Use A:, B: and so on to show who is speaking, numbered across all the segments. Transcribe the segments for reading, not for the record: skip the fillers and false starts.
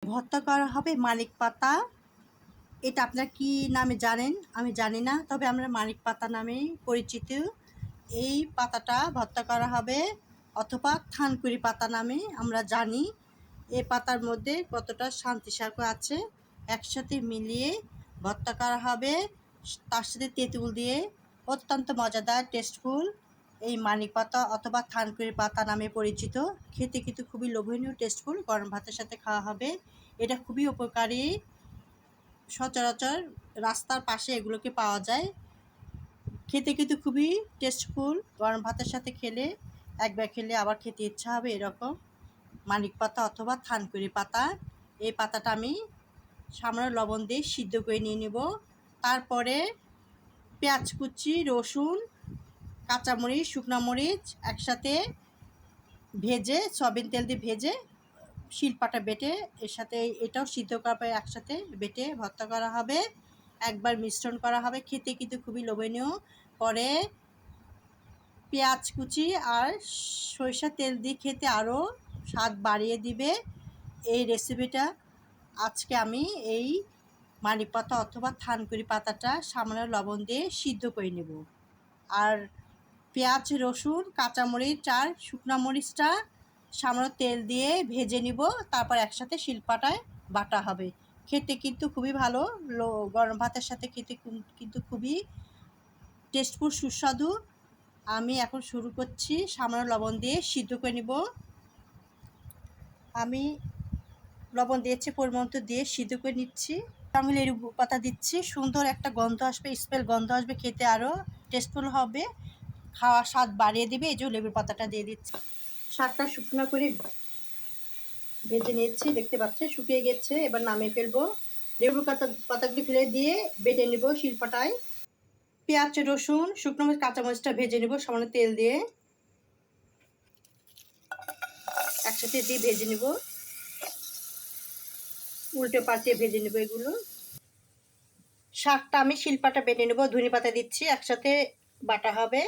A: ভর্তা করা হবে মানিক পাতা। এটা আপনারা কি নামে জানেন আমি জানি না, তবে আমরা মানিক পাতা নামেই পরিচিত। এই পাতাটা ভর্তা করা হবে, অথবা থানকুনি পাতা নামে আমরা জানি। এই পাতার মধ্যে কতটা শান্তি শাক আছে একসাথে মিলিয়ে ভর্তা করা হবে, তার সাথে তেঁতুল দিয়ে। অত্যন্ত মজাদার টেস্টফুল এই মানিক পাতা অথবা থানকুনি পাতা নামে পরিচিত। খেতে কিন্তু খুবই লোভনীয়, টেস্টফুল, গরম ভাতের সাথে খাওয়া হবে। এটা খুবই উপকারী, সচরাচর রাস্তার পাশে এগুলোকে পাওয়া যায়। খেতে কিন্তু খুবই টেস্টফুল, গরম ভাতের সাথে খেলে একবার খেলে আবার খেতে ইচ্ছা হবে এরকম মানিক পাতা অথবা থানকুনি পাতা। এই পাতাটা আমি সামান্য লবণ দিয়ে সিদ্ধ করে নিয়ে নেব। তারপরে পেঁয়াজ কুচি, রসুন, কাঁচামরিচ, শুকনো মরিচ একসাথে ভেজে, সয়াবিন তেল দিয়ে ভেজে শিলপাটা বেটে এর সাথে এটাও সিদ্ধ করার পরে একসাথে বেটে ভর্তা করা হবে। একবার মিশ্রণ করা হবে, খেতে কিন্তু খুবই লোভনীয়। পরে পেঁয়াজ কুচি আর সরিষার তেল দিয়ে খেতে আরও স্বাদ বাড়িয়ে দিবে এই রেসিপিটা। আজকে আমি এই মানিক পাতা অথবা থানকুনি পাতাটা সামান্য লবণ দিয়ে সিদ্ধ করে নেব। আর পেঁয়াজ, রসুন, কাঁচামরিচ আর শুকনো মরিচটা সামান্য তেল দিয়ে ভেজে নিব, তারপর একসাথে শিলপাটায় বাটা হবে। খেতে কিন্তু খুবই ভালো, গরম ভাতের সাথে খেতে কিন্তু খুবই টেস্টফুল, সুস্বাদু। আমি এখন শুরু করছি, সামান্য লবণ দিয়ে সিদ্ধ করে নিব। আমি লবণ দিয়েছি পরিমাণ মতো দিয়ে সিদ্ধ করে নিচ্ছি। আমি লেবু পাতা দিচ্ছি, সুন্দর একটা গন্ধ আসবে, স্মেল গন্ধ আসবে, খেতে আরও টেস্টফুল হবে, খাওয়ার স্বাদ বাড়িয়ে দিবে। এই যে লেবুর পাতাটা দিয়ে দিচ্ছি। শাকটা শুকনো করে ভেজে নিয়েছি, দেখতে পাচ্ছি শুকিয়ে গেছে। এবার নামিয়ে ফেলবো। লেবুর পাতাগুলি ফেলে দিয়ে বেটে নেব শিলপাটায়। পেঁয়াজ, রসুন, শুকনো মরিচ, কাঁচামরিচটা ভেজে নেব সামান্য তেল দিয়ে, একসাথে দিয়ে ভেজে নেব, উল্টে পাল্টে ভেজে নেব এগুলো। শাকটা আমি শিলপাটা বেটে নেব, ধনে পাতা দিচ্ছি, একসাথে বাটা হবে,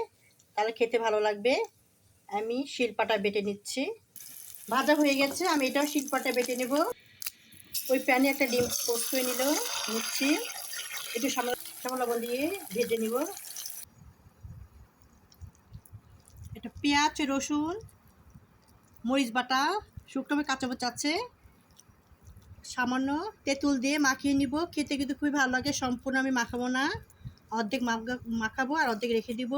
A: তাহলে খেতে ভালো লাগবে। আমি শিলপাটা বেটে নিচ্ছি। ভাজা হয়ে গেছে, আমি এটাও শিলপাটা বেটে নেব। ওই প্যানে একটা ডিম পোস্ট করে নিচ্ছি, একটু সামান্য লবণ দিয়ে ভেজে নিব। এটা পেঁয়াজ, রসুন, মরিচ বাটা, শুকনো মরিচ, কাঁচামরিচ আছে, সামান্য তেঁতুল দিয়ে মাখিয়ে নিব। খেতে কিন্তু খুবই ভালো লাগে। সম্পূর্ণ আমি মাখাবো না, অর্ধেক মাখাবো আর অর্ধেক রেখে দিব।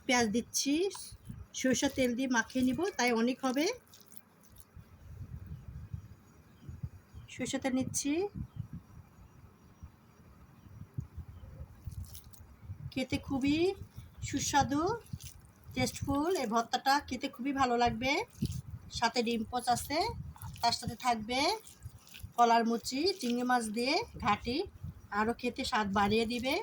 A: পেঁয়াজ দিচ্ছি, সরষের তেল দিয়ে মাখিয়ে নিব, তাই অনেক হবে। সরষের তেল নিচ্ছি। খেতে খুবই সুস্বাদু, টেস্টফুল। এই ভর্তাটা খেতে খুবই ভালো লাগবে। সাথে ডিম পোচ আছে, তার সাথে থাকবে কলার মুচি, চিংড়ি মাছ দিয়ে ঘাটি, আরও খেতে স্বাদ বাড়িয়ে দিবে।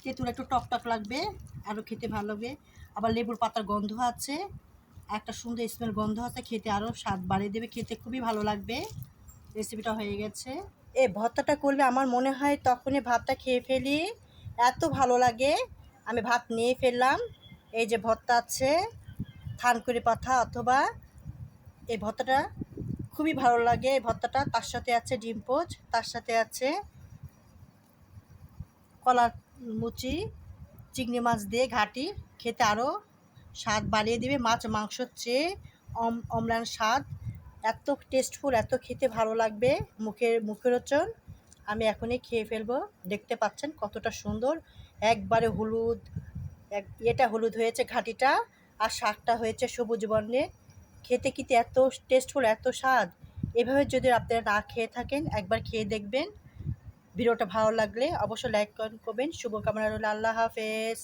A: তেঁতুল একটু টক টক লাগবে, আরও খেতে ভালো লাগবে। আবার লেবুর পাতার গন্ধ আছে, একটা সুন্দর স্মেল গন্ধ আছে, খেতে আরও স্বাদ বাড়িয়ে দেবে। খেতে খুবই ভালো লাগবে। রেসিপিটা হয়ে গেছে। এই ভর্তাটা করলে আমার মনে হয় তখনই ভাতটা খেয়ে ফেলি, এত ভালো লাগে। আমি ভাত নিয়ে ফেললাম। এই যে ভর্তা আছে থানকুনি পাতা অথবা, এই ভর্তাটা খুবই ভালো লাগে। এই ভর্তাটা তার সাথে আছে ডিম পোচ, তার সাথে আছে কলার মুচি, চিংড়ি মাছ দিয়ে ঘাটি, খেতে আরও স্বাদ বাড়িয়ে দেবে। মাছ মাংসর চেয়ে অম্লান স্বাদ, এত টেস্টফুল, এত খেতে ভালো লাগবে, মুখরোচন। আমি এখনই খেয়ে ফেলবো। দেখতে পাচ্ছেন কতটা সুন্দর, একবারে হলুদ, এটা হলুদ হয়েছে ঘাটিটা, আর শাকটা হয়েছে সবুজ বর্ণের। খেতে খেতে এত টেস্টফুল, এত স্বাদ। এভাবে যদি আপনারা না খেয়ে থাকেন, একবার খেয়ে দেখবেন। ভিডিওটা ভালো লাগলে অবশ্যই লাইক করবেন। শুভকামনা রইল। আল্লাহ হাফেজ।